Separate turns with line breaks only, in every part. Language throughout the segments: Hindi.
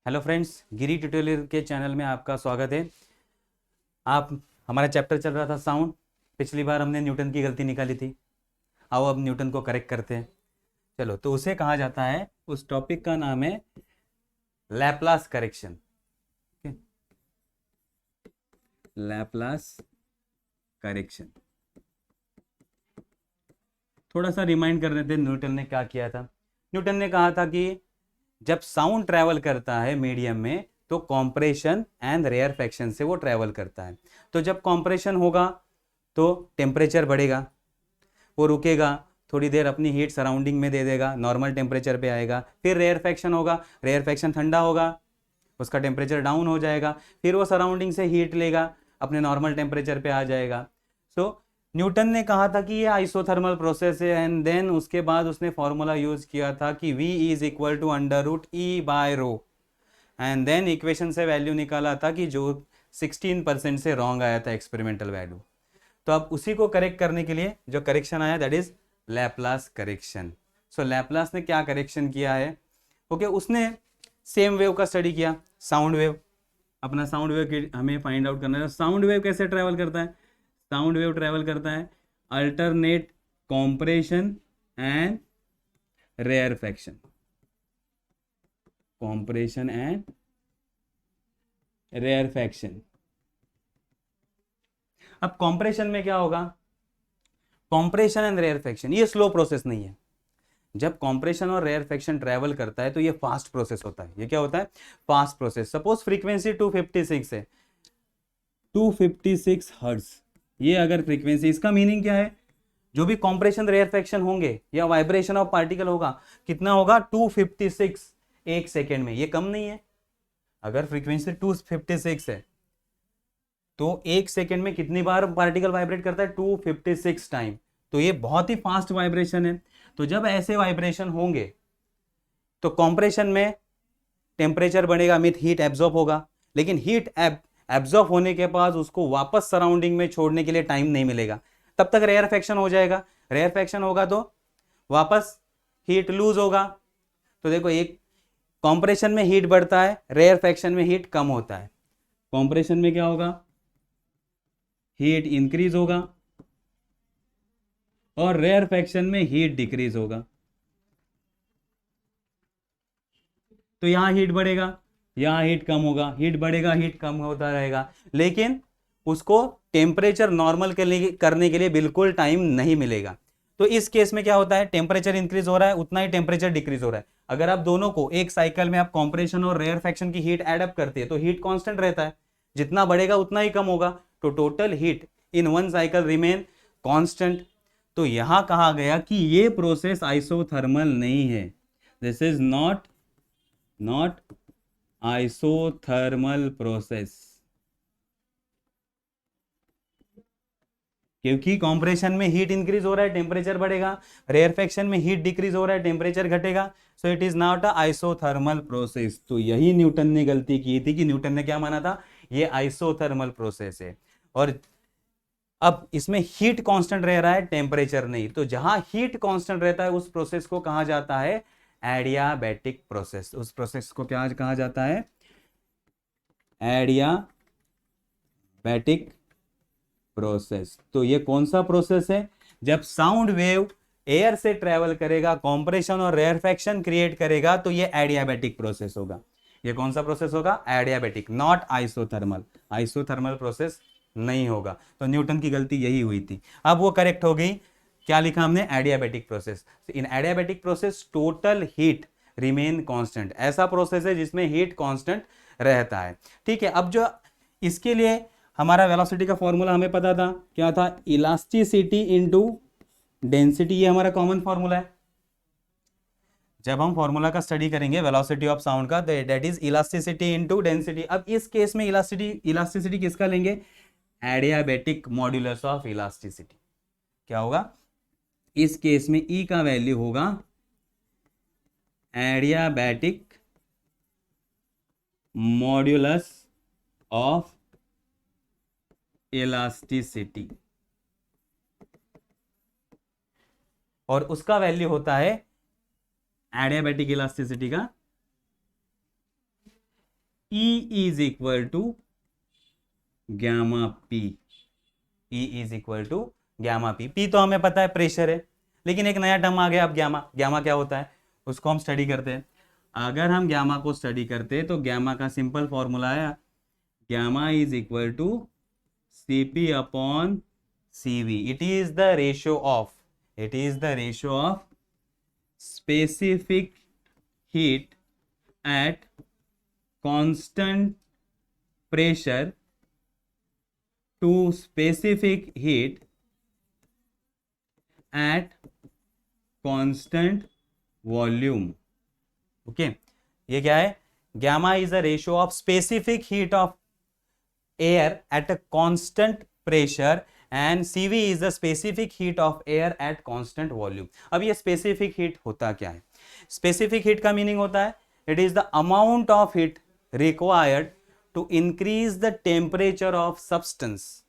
हेलो फ्रेंड्स, गिरी ट्यूटोरियल के चैनल में आपका स्वागत है। आप हमारा चैप्टर चल रहा था साउंड। पिछली बार हमने न्यूटन की गलती निकाली थी। आओ अब न्यूटन को करेक्ट करते हैं। चलो, तो उसे कहा जाता है, उस टॉपिक का नाम है लैपलास करेक्शन। Laplace correction. थोड़ा सा रिमाइंड कर रहे थे न्यूटन ने क्या किया था। न्यूटन ने कहा था कि जब साउंड ट्रैवल करता है मीडियम में तो कॉम्प्रेशन एंड रेयरफेक्शन से वो ट्रैवल करता है। तो जब कॉम्प्रेशन होगा तो टेम्परेचर बढ़ेगा, वो रुकेगा, थोड़ी देर अपनी हीट सराउंडिंग में दे देगा, नॉर्मल टेम्परेचर पे आएगा। फिर रेयरफेक्शन होगा, रेयरफेक्शन ठंडा होगा, उसका टेम्परेचर डाउन हो जाएगा। फिर वो सराउंडिंग से हीट लेगा, अपने नॉर्मल टेम्परेचर पे आ जाएगा। सो न्यूटन ने कहा था कि ये आइसोथर्मल प्रोसेस है, एंड देन उसके बाद उसने फॉर्मूला यूज किया था कि V is equal to under root E by rho, and then equation से वैल्यू निकाला था कि जो 16% से रॉन्ग आया था एक्सपेरिमेंटल वैल्यू। तो अब उसी को करेक्ट करने के लिए जो करेक्शन आया that is Laplace correction. So Laplace ने क्या करेक्शन किया है? ओके, उसने सेम वेव का स्टडी किया, साउंड वेव। अपना साउंड वेव हमें फाइंड आउट करना है। साउंड वेव कैसे ट्रैवल करता है? साउंड वेव ट्रैवल करता है alternate compression and rarefaction. Compression and rarefaction. अब कॉम्प्रेशन में क्या होगा? कॉम्प्रेशन एंड रेयरफेक्शन ये स्लो प्रोसेस नहीं है। जब कॉम्प्रेशन और रेयरफेक्शन ट्रैवल करता है तो ये फास्ट प्रोसेस होता है। ये क्या होता है? Fast process. सपोज फ्रीक्वेंसी 256 है, 256 हर्ट्ज। ये अगर फ्रीक्वेंसी, इसका मीनिंग क्या है? जो भी कॉम्प्रेशन रेयरफेक्शन होंगे या वाइब्रेशन ऑफ पार्टिकल होगा, कितना होगा? 256 एक सेकेंड में। ये कम नहीं है। अगर फ्रीक्वेंसी 256 है तो एक सेकेंड में कितनी बार पार्टिकल वाइब्रेट करता है? 256 टाइम। तो ये बहुत ही फास्ट वाइब्रेशन है। तो जब ऐसे वाइब्रेशन होंगे तो कॉम्प्रेशन में टेम्परेचर बढ़ेगा, मीथ हीट एब्जॉर्ब होगा, लेकिन हीट एब्जॉर्ब होने के बाद उसको वापस सराउंडिंग में छोड़ने के लिए टाइम नहीं मिलेगा। तब तक रेयरफेक्शन हो जाएगा। रेयरफेक्शन होगा तो वापस हीट लूज होगा। तो देखो, एक कॉम्प्रेशन में हीट बढ़ता है, रेयरफेक्शन में हीट कम होता है। कॉम्प्रेशन में क्या होगा? हीट इंक्रीज होगा और रेयरफेक्शन में हीट डिक्रीज होगा। तो यहां हीट बढ़ेगा, यहां हीट कम होगा, हीट बढ़ेगा, हीट कम होता रहेगा, लेकिन उसको टेम्परेचर नॉर्मल करने के लिए बिल्कुल टाइम नहीं मिलेगा। तो इस केस में क्या होता है? टेम्परेचर इंक्रीज हो रहा है, उतना ही टेम्परेचर डिक्रीज हो रहा है। अगर आप दोनों को एक साइकिल में, आप कॉम्प्रेशन और रेयरफेक्शन की हीट एडअप करते हैं तो हीट कांस्टेंट रहता है, जितना बढ़ेगा उतना ही कम होगा। तो total heat in one cycle remain constant. तो यहां कहा गया कि ये प्रोसेस आइसोथर्मल नहीं है। This is not isothermal process, क्योंकि कॉम्प्रेशन में हीट इंक्रीज हो रहा है, टेम्परेचर बढ़ेगा, रेयरफेक्शन में हीट डिक्रीज हो रहा है, टेम्परेचर घटेगा। सो it is not a isothermal process. तो यही न्यूटन ने गलती की थी कि न्यूटन ने क्या माना था? ये आइसोथर्मल प्रोसेस है। और अब इसमें हीट कांस्टेंट रह रहा है, टेम्परेचर नहीं। तो जहां हीट कांस्टेंट रहता है उस प्रोसेस को कहा जाता है एडियाबैटिक प्रोसेस। उस प्रोसेस को क्या कहा जाता है? Adiabatic process. तो ये कौन सा प्रोसेस है? जब साउंड वेव एयर से ट्रेवल करेगा, कॉम्प्रेशन और रेयरफेक्शन क्रिएट करेगा, तो ये एडियाबैटिक प्रोसेस होगा। ये कौन सा प्रोसेस होगा? Adiabatic, not isothermal. Isothermal process नहीं होगा। तो न्यूटन की गलती यही हुई थी। अब वो करेक्ट हो गई। क्या लिखा हमने? Adiabatic process. In adiabatic process total heat remain constant. ऐसा प्रोसेस है जिसमें हीट कांस्टेंट रहता है। ठीक है। अब जो इसके लिए हमारा वेलोसिटी का फॉर्मूला हमें पता था, क्या था? Elasticity into density. ये हमारा कॉमन फॉर्मूला है। जब हम फॉर्मूला का स्टडी करेंगे वेलोसिटी ऑफ साउंड का, तो that is elasticity into density. अब इस केस में इलास्टिसिटी किसका लेंगे? Adiabatic modulus of elasticity. क्या होगा? इस केस में ई का वैल्यू होगा एडियाबैटिक मॉड्यूलस ऑफ इलास्टिसिटी, और उसका वैल्यू होता है एडियाबैटिक इलास्टिसिटी का E is equal to gamma P. E is equal to gamma P. P तो हमें पता है प्रेशर है, लेकिन एक नया टर्म आ गया अब गैमा। गैमा क्या होता है उसको हम स्टडी करते हैं। अगर हम गैमा को स्टडी करते हैं तो गैमा का सिंपल फॉर्मूला है gamma is equal to Cp upon Cv। It is the ratio of, it is the ratio of specific heat at constant pressure to specific heat at constant volume. Okay, ये क्या है? Gamma is the ratio of specific heat of air at a constant pressure and Cv is the specific heat of air at constant volume. अब ये स्पेसिफिक हीट होता क्या है? स्पेसिफिक हीट का मीनिंग होता है it is the amount of heat required to increase the temperature of substance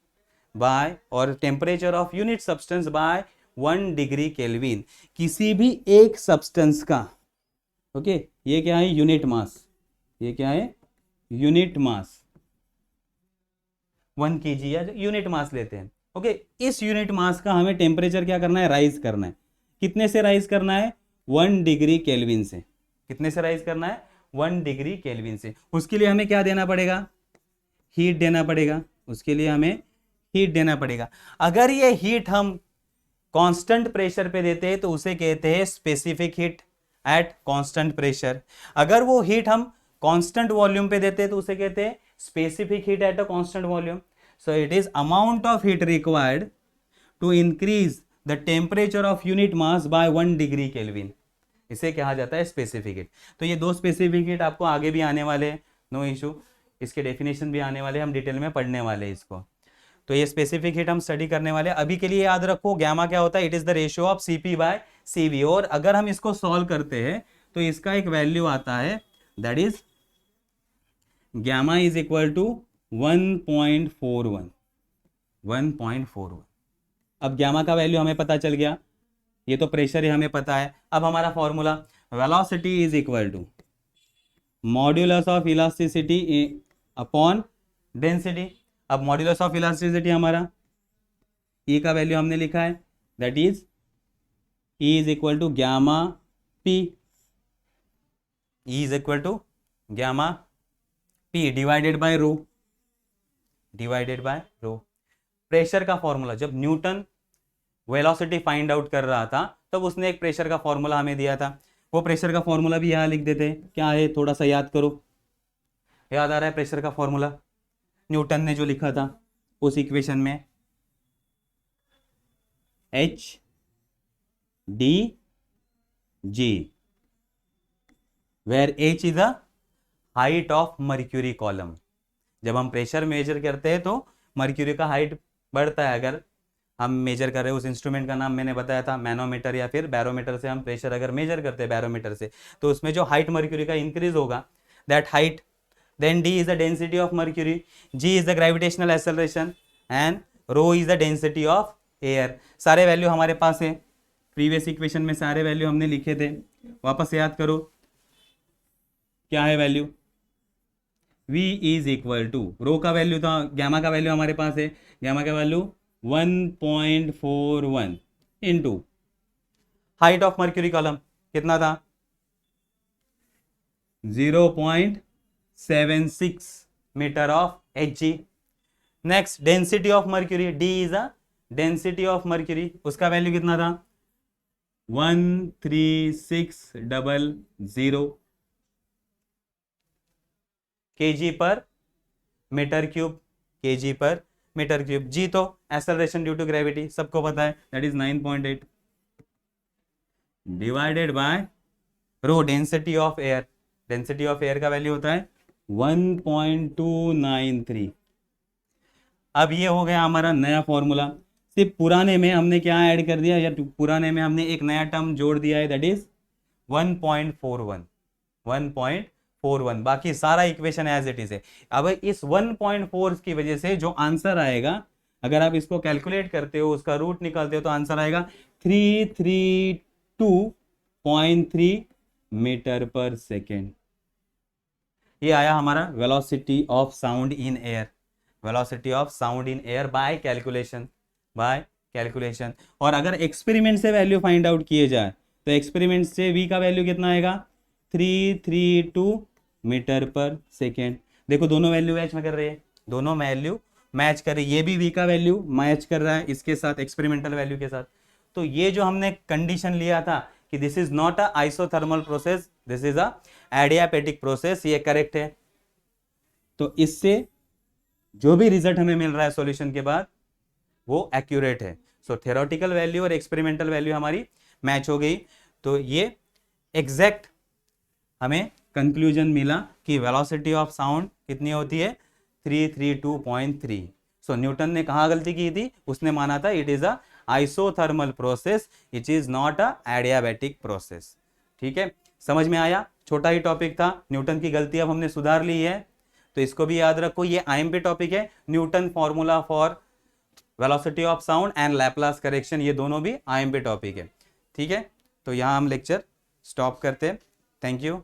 by, और temperature of unit substance by 1 degree Kelvin. किसी भी एक सब्सटेंस का, ओके ये क्या है? Unit mass. ये क्या है? Unit mass. 1 kg या यूनिट मास लेते हैं। ओके, इस यूनिट मास का हमें टेम्परेचर क्या करना है? राइज करना है। कितने से राइज करना है? 1 डिग्री केल्विन से। कितने से राइज करना है? 1 डिग्री केल्विन से। उसके लिए हमें क्या देना पड़ेगा? हीट देना पड़ेगा। उसके लिए हमें हीट देना पड़ेगा। अगर ये हीट हम कांस्टेंट प्रेशर पे देते हैं तो उसे कहते हैं specific heat at constant pressure. अगर वो हीट हम कांस्टेंट वॉल्यूम पे देते हैं तो उसे कहते हैं specific heat at a constant volume. So it is amount of heat required to increase the temperature of unit mass by 1 degree kelvin. इसे कहा जाता है स्पेसिफिक हीट। तो ये दो स्पेसिफिक हीट आपको आगे भी आने वाले हैं, नो इशू। इसके डेफिनेशन भी आने वाले, हम डिटेल में पढ़ने वाले हैं इसको। तो ये स्पेसिफिक हीट हम स्टडी करने वाले। अभी के लिए याद रखो गैमा क्या होता है? It is the ratio of Cp by Cv। और अगर हम इसको सॉल्व करते हैं तो इसका एक वैल्यू आता है that is gamma is equal to 1.41। 1.41। अब गैमा का वैल्यू हमें पता चल गया, ये तो प्रेशर है हमें पता है। अब हमारा formula velocity is equal to modulus of elasticity upon density. अब मॉड्यूलस ऑफ इलास्टिसिटी हमारा E का वैल्यू हमने लिखा है that is E is equal to gamma P। E is equal to gamma P divided by rho, divided by rho. Pressure का फॉर्मूला, जब न्यूटन वेलोसिटी फाइंड आउट कर रहा था तब उसने एक प्रेशर का फॉर्मूला हमें दिया था। वो प्रेशर का फॉर्मूला भी यहाँ लिख देते हैं। क्या है? थोड़ा सा याद करो। याद आ रहा है प्रेशर का फॉर्मूला? न्यूटन ने जो लिखा था उस इक्वेशन में H D G, where H is the height of mercury column. जब हम प्रेशर मेजर करते हैं तो मर्क्यूरी का हाइट बढ़ता है। अगर हम मेजर कर रहे हैं, उस इंस्ट्रूमेंट का नाम मैंने बताया था मैनोमीटर या फिर बैरोमीटर से हम प्रेशर अगर मेजर करते हैं बैरोमीटर से, तो उसमें जो हाइट मर्क्यूरी का इंक्रीज होगा that height, then D is the density of mercury, G is the gravitational acceleration and rho is the density of air। सारे वैल्यू हमारे पास है, प्रीवियस इक्वेशन में सारे वैल्यू हमने लिखे थे। वापस याद करो क्या है value? V is equal to, rho का वैल्यू था, गैमा का वैल्यू हमारे पास है, गैमा का value 1.41 into height of mercury column कितना था? 0.76 metre of Hg। Next density of mercury, D is a density of mercury, उसका वैल्यू कितना था? 13600 kg per metre cube, kg per metre cube. G तो एक्सेलरेशन ड्यू टू ग्रेविटी, सबको पता है that is 9.8 divided by rho density of air. Density of air का वैल्यू होता है 1.293। अब ये हो गया हमारा नया फॉर्मूला। सिर्फ पुराने में हमने क्या ऐड कर दिया, या पुराने में हमने एक नया टर्म जोड़ दिया है दैट इज 1.41। 1.41, बाकी सारा इक्वेशन एज इट इज है। अब इस 1.4 की वजह से जो आंसर आएगा, अगर आप इसको कैलकुलेट करते हो, उसका रूट निकालते हो, तो आंसर आएगा 332.3 मीटर पर सेकेंड। ये आया हमारा velocity of sound in air, velocity of sound in air by calculation, by calculation. और अगर एक्सपेरिमेंट से वैल्यू फाइंड आउट किए जाए तो एक्सपेरिमेंट से v का वैल्यू कितना आएगा 332 मीटर पर सेकेंड। देखो दोनों वैल्यू मैच में कर रहे हैं, दोनों वैल्यू मैच कर रही है, ये भी v का वैल्यू मैच कर रहा है इसके साथ, एक्सपेरिमेंटल वैल्यू के साथ। तो ये जो हमने कंडीशन लिया था कि this is not a isothermal process, this is a adiabatic process, ये करेक्ट है। तो इससे जो भी रिजल्ट हमें मिल रहा है सॉल्यूशन के बाद वो एक्यूरेट है। सो थ्योरेटिकल वैल्यू और एक्सपेरिमेंटल वैल्यू हमारी मैच हो गई। तो ये एग्जैक्ट हमें कंक्लूजन मिला कि वेलोसिटी ऑफ साउंड कितनी होती है 332.3। सो न्यूटन ने कहाँ गलती की थी, उसने माना था it is a isothermal process, it is not a adiabatic process. ठीक है, समझ में आया, छोटा ही टॉपिक था, न्यूटन की गलती अब हमने सुधार ली है। तो इसको भी याद रखो, ये आईएमपी टॉपिक है, Newton formula for velocity of sound and Laplace correction, ये दोनों भी आईएमपी टॉपिक है। ठीक है, तो यहाँ हम लेक्चर स्टॉप करते हैं। Thank you.